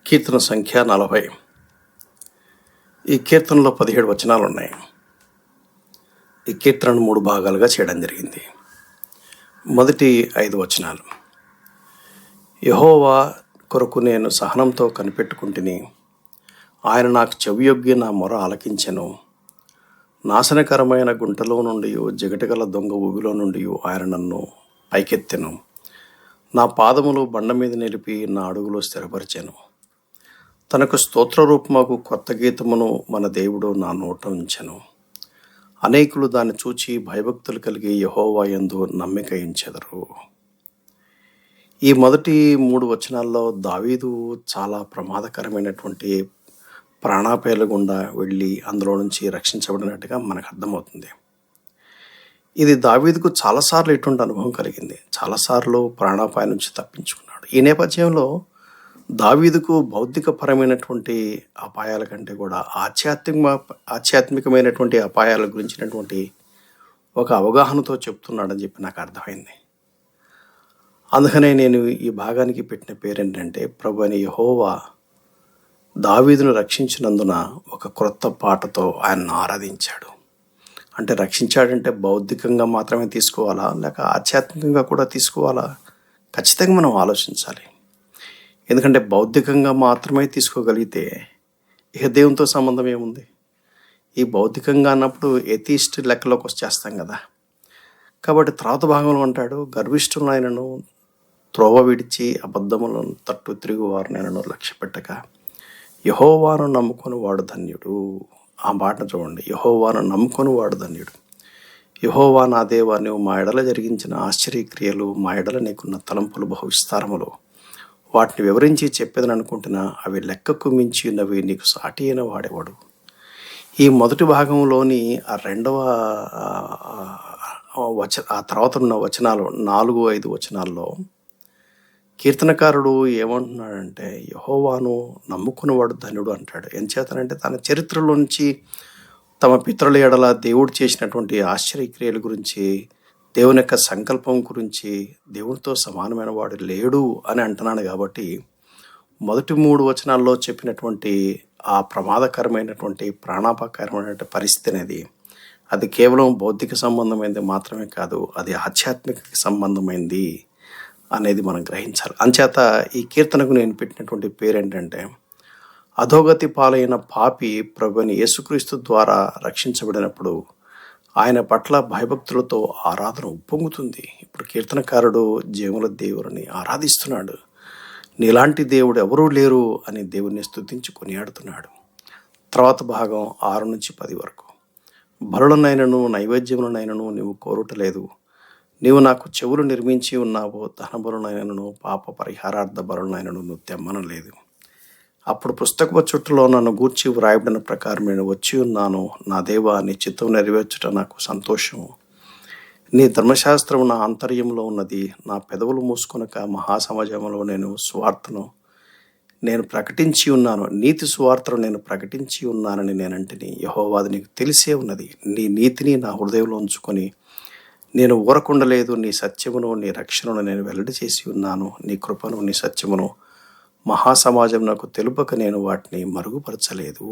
కీర్తన సంఖ్య 40. ఈ కీర్తనలో 17 వచనాలు ఉన్నాయి. ఈ కీర్తనను 3 భాగాలుగా చేయడం జరిగింది. మొదటి 5 వచనాలు: యెహోవా కొరకు నేను సహనంతో కనిపెట్టుకుంటుని, ఆయన నాకు చెవియొగ్గి నా మొర ఆలకించెను. నాశనకరమైన గుంటలో నుండి, జిగటగల దొంగ ఊబిలో నుండి ఆయన నన్ను పైకెత్తెను. నా పాదములు బండ మీద నిలిపి నా అడుగులో స్థిరపరిచెను. తనకు స్తోత్రరూపముగు కొత్త గీతమును మన దేవుడు నా నోట ఉంచెను. అనేకులు దాన్ని చూచి భయభక్తులు కలిగి యెహోవా యందు నమ్మిక ఉంచెదరు. ఈ మొదటి 3 వచనాల్లో దావీదు చాలా ప్రమాదకరమైనటువంటి ప్రాణాపాయాల గుండా వెళ్ళి అందులో నుంచి రక్షించబడినట్టుగా మనకు అర్థమవుతుంది. ఇది దావీదుకు చాలాసార్లు ఇటువంటి అనుభవం కలిగింది. చాలాసార్లు ప్రాణాపాయం నుంచి తప్పించుకున్నాడు. ఈ నేపథ్యంలో దావీదుకు భౌతికపరమైనటువంటి అపాయాల కంటే కూడా ఆధ్యాత్మికమైనటువంటి అపాయాల గురించినటువంటి ఒక అవగాహనతో చెప్తున్నాడని చెప్పి నాకు అర్థమైంది. అందుకనే నేను ఈ భాగానికి పెట్టిన పేరేంటంటే, ప్రభువైన యెహోవా దావీదును రక్షించినందున ఒక క్రొత్త పాటతో ఆయనను ఆరాధించాడు. అంటే రక్షించాడంటే భౌతికంగా మాత్రమే తీసుకోవాలా, లేక ఆధ్యాత్మికంగా కూడా తీసుకోవాలా? ఖచ్చితంగా మనం ఆలోచించాలి. ఎందుకంటే భౌతికంగా మాత్రమే తీసుకోగలిగితే ఇక దేవునితో సంబంధం ఏముంది? ఈ భౌతికంగా అన్నప్పుడు ఎథీస్ట్ లెక్కలోకి వచ్చేస్తాం కదా. కాబట్టి తర్వాత భాగంలో అంటాడు, గర్విష్ఠులైనను త్రోవ విడిచి అబద్ధములను తట్టు తిరుగువారినైనను లక్ష్య పెట్టక యెహోవాను నమ్ముకొని వాడు ధన్యుడు. ఆ మాటను చూడండి, యెహోవాను నమ్ముకొని వాడు ధన్యుడు. యెహోవా నా దేవా, నువ్వు మా ఎడల జరిగించిన ఆశ్చర్యక్రియలు, మా ఎడల నీకున్న తలంపులు బహు విస్తారములు. వాటిని వివరించి చెప్పేదని అనుకుంటున్నా, అవి లెక్కకు మించి ఉన్నవి, నీకు సాటి అయిన వాడేవాడు. ఈ మొదటి భాగంలోని ఆ తర్వాత ఉన్న వచనాలు 4-5 వచనాల్లో కీర్తనకారుడు ఏమంటున్నాడంటే, యెహోవాను నమ్ముకున్నవాడు ధన్యుడు అంటాడు. ఎంచేతనంటే తన చరిత్రలో నుంచి తమ పితరుల ఎడల దేవుడు చేసినటువంటి ఆశ్చర్యక్రియల గురించి, దేవుని యొక్క సంకల్పం గురించి, దేవునితో సమానమైన వాడు లేడు అని అంటున్నాడు. కాబట్టి మొదటి 3 వచనాల్లో చెప్పినటువంటి ఆ ప్రమాదకరమైనటువంటి ప్రాణాపాయకరమైనటువంటి పరిస్థితి అనేది అది కేవలం భౌతిక సంబంధమైనది మాత్రమే కాదు, అది ఆధ్యాత్మిక సంబంధమైంది అనేది మనం గ్రహించాలి. అంచేత ఈ కీర్తనకు నేను పెట్టినటువంటి పేరేంటంటే, అధోగతి పాలైన పాపి ప్రభువైన యేసుక్రీస్తు ద్వారా రక్షించబడినప్పుడు ఆయన పట్ల భయభక్తులతో ఆరాధన ఉప్పొంగుతుంది. ఇప్పుడు కీర్తనకారుడు జీవముల దేవుడిని ఆరాధిస్తున్నాడు. నీలాంటి దేవుడు ఎవరూ లేరు అని దేవుణ్ణి స్తుతించి కొనియాడుతున్నాడు. తర్వాత భాగం 6-10 వరకు: బలులనైనను నైవేద్యములనైనను నీవు కోరుటలేదు. నీవు నాకు చెవులు నిర్మించి ఉన్నావు. దహన బలులనైనను పాప పరిహారార్థ బలులనైనను నువ్వు తెమ్మనలేదు. అప్పుడు పుస్తకపు చుట్టలో నన్ను గూర్చి వ్రాయబడిన ప్రకారం నేను వచ్చి ఉన్నాను. నా దేవా, నీ చిత్తం నెరవేర్చుట నాకు సంతోషము. నీ ధర్మశాస్త్రం నా ఆంతర్యంలో ఉన్నది. నా పెదవులు మూసుకొనక మహాసమాజంలో నేను ప్రకటించి ఉన్నాను. నీతి సువార్తను నేను ప్రకటించి ఉన్నానని నేనంటిని. యెహోవా, అది నీకు తెలిసే ఉన్నది. నీ నీతిని నా హృదయంలో ఉంచుకొని నేను ఊరకుండలేదు. నీ సత్యమును, నీ రక్షణను నేను వెల్లడి చేసి ఉన్నాను. నీ కృపను, నీ సత్యమును మహాసమాజం నాకు తెలుపక నేను వాటిని మరుగుపరచలేదు.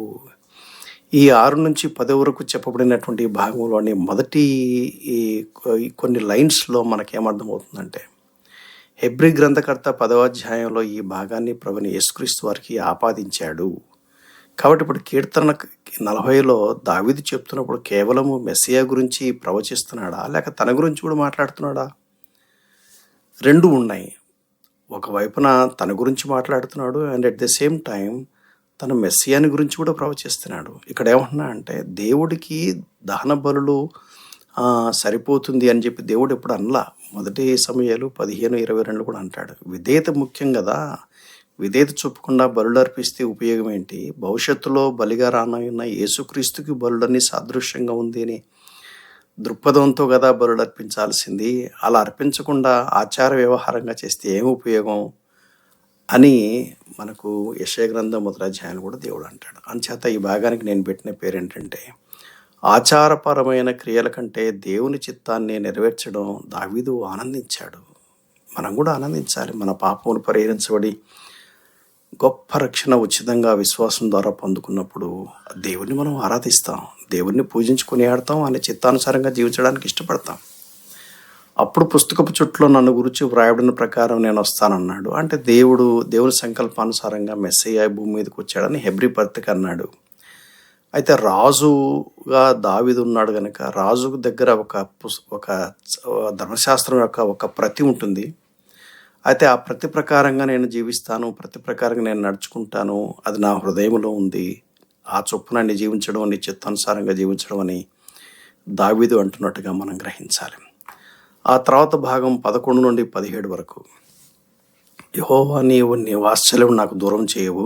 ఈ 6-10 వరకు చెప్పబడినటువంటి భాగంలోని మొదటి కొన్ని లైన్స్లో మనకేమర్థమవుతుందంటే, హెబ్రీ గ్రంథకర్త 10వ అధ్యాయంలో ఈ భాగాన్ని ప్రభువైన యేసుక్రీస్తు వారికి ఆపాదించాడు. కాబట్టి ఇప్పుడు కీర్తన 40లో దావీదు చెప్తున్నప్పుడు కేవలము మెస్సియా గురించి ప్రవచిస్తున్నాడా, లేక తన గురించి కూడా మాట్లాడుతున్నాడా? 2 ఉన్నాయి. ఒకవైపున తన గురించి మాట్లాడుతున్నాడు, and at the same time తన మెస్సియాని గురించి కూడా ప్రవచిస్తున్నాడు. ఇక్కడ ఏమంటున్నా అంటే, దేవుడికి దహన బలులు సరిపోతుంది అని చెప్పి దేవుడు ఎప్పుడు అనలా. మొదటి సమయాలు 15:22 కూడా అంటాడు, విధేయత ముఖ్యం కదా, విధేయత చూపకుండా బలులు అర్పిస్తే ఉపయోగం ఏంటి? భవిష్యత్తులో బలిగా రానున్న యేసుక్రీస్తుకి బలులన్నీ సాదృశ్యంగా ఉంది అని దృక్పథంతో కదా బలులు అర్పించాల్సింది. అలా అర్పించకుండా ఆచార వ్యవహారంగా చేస్తే ఏం ఉపయోగం అని మనకు యెషయా గ్రంథం 1వ అధ్యాయం కూడా దేవుడు అంటాడు. అంచేత ఈ భాగానికి నేను పెట్టిన పేరేంటంటే, ఆచారపరమైన క్రియల కంటే దేవుని చిత్తాన్ని నెరవేర్చడం దావీదు ఆనందించాడు. మనం కూడా ఆనందించాలి. మన పాపమును పరిహరించబడి గొప్ప రక్షణ ఉచితంగా విశ్వాసం ద్వారా పొందుకున్నప్పుడు దేవుణ్ణి మనం ఆరాధిస్తాం, దేవుణ్ణి పూజించుకుని ఆడతాం, ఆయన చిత్తానుసారంగా జీవించడానికి ఇష్టపడతాం. అప్పుడు పుస్తకపు చుట్టలో నన్ను గురించి వ్రాయబడిన ప్రకారం నేను వస్తానన్నాడు. అంటే దేవుని సంకల్పానుసారంగా మెస్సయ్య భూమి మీదకి వచ్చాడని హెబ్రీ పత్రిక అన్నాడు. అయితే రాజుగా దావీదు ఉన్నాడు కనుక రాజు దగ్గర ఒక ధర్మశాస్త్రం యొక్క ఒక ప్రతి ఉంటుంది. అయితే ఆ ప్రతి ప్రకారంగా నేను జీవిస్తాను, ప్రతి ప్రకారంగా నేను నడుచుకుంటాను, అది నా హృదయంలో ఉంది, ఆ చొప్పున నీ జీవించడం, నీ చిత్తానుసారంగా జీవించడం అని దావీదు అంటున్నట్టుగా మనం గ్రహించాలి. ఆ తర్వాత భాగం 11 నుండి 17 వరకు. యెహోవా, నీవు నీ వాత్సల్యం నాకు దూరం చేయవు,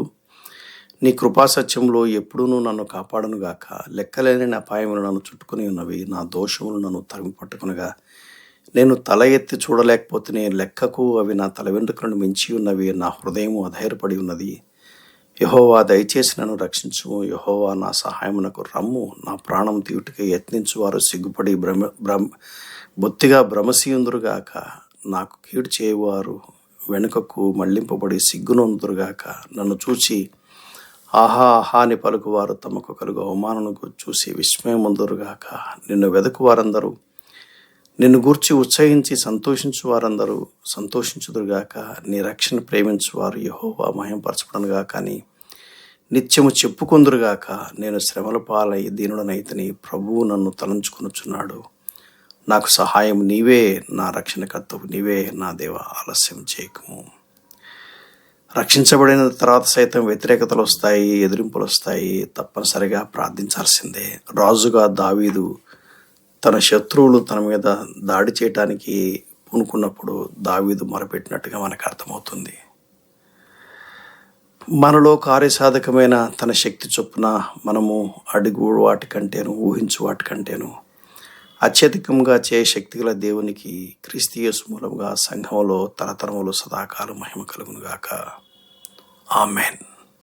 నీ కృపాసత్యంలో ఎప్పుడూ నన్ను కాపాడునుగాక. లెక్కలేని అపాయములు నన్ను చుట్టుకుని ఉన్నవి, నా దోషములు నన్ను తరిమి పట్టుకునగా నేను తల ఎత్తి చూడలేకపోతే లెక్కకు అవి నా తల వెంట్రుకలను మించి ఉన్నవి, నా హృదయము అధైర్యపడి ఉన్నది. యెహోవా, దయచేసి నన్ను రక్షించుము. యెహోవా, నా సహాయమునకు రమ్ము. నా ప్రాణం తీయుటకై యత్నించువారు సిగ్గుపడి బొత్తిగా భ్రమసియుందురుగాక. నాకు కీడు చేయువారు వెనుకకు మళ్లింపబడి సిగ్గునొందురుగాక. నన్ను చూచి ఆహా ఆహా అని పలుకువారు తమకు కలుగు అవమానమును చూసి విస్మయముందురుగాక. నిన్ను వెదకు వారందరూ, నిన్ను గూర్చి ఉత్సహించి సంతోషించు వారందరూ సంతోషించుదురుగాక. నీ రక్షణ ప్రేమించువారు యెహోవా మహిమపరచబడునుగాక అని నిత్యము చెప్పుకొందురుగాక. నేను శ్రమల పాలై దీనుడనైతిని, ప్రభువు నన్ను తలంచుకొనుచున్నాడు. నాకు సహాయం నీవే, నా రక్షణకర్తవు నీవే, నా దేవ, ఆలస్యం చేయకుము. రక్షించబడిన తర్వాత సైతం వ్యతిరేకతలు వస్తాయి, ఎదిరింపులు వస్తాయి, తప్పనిసరిగా ప్రార్థించాల్సిందే. రాజుగా దావీదు తన శత్రువులు తన మీద దాడి చేయటానికి పూనుకున్నప్పుడు దావీదు మొరపెట్టినట్టుగా మనకు అర్థమవుతుంది. మనలో కార్యసాధకమైన తన శక్తి చొప్పున మనము అడుగు వాటికంటేను, ఊహించు వాటికంటేను అత్యధికంగా శక్తిగల దేవునికి క్రీస్తు యేసు మూలముగా సంఘములో తరతరములు సదాకాలం మహిమ కలుగునుగాక. ఆమెన్.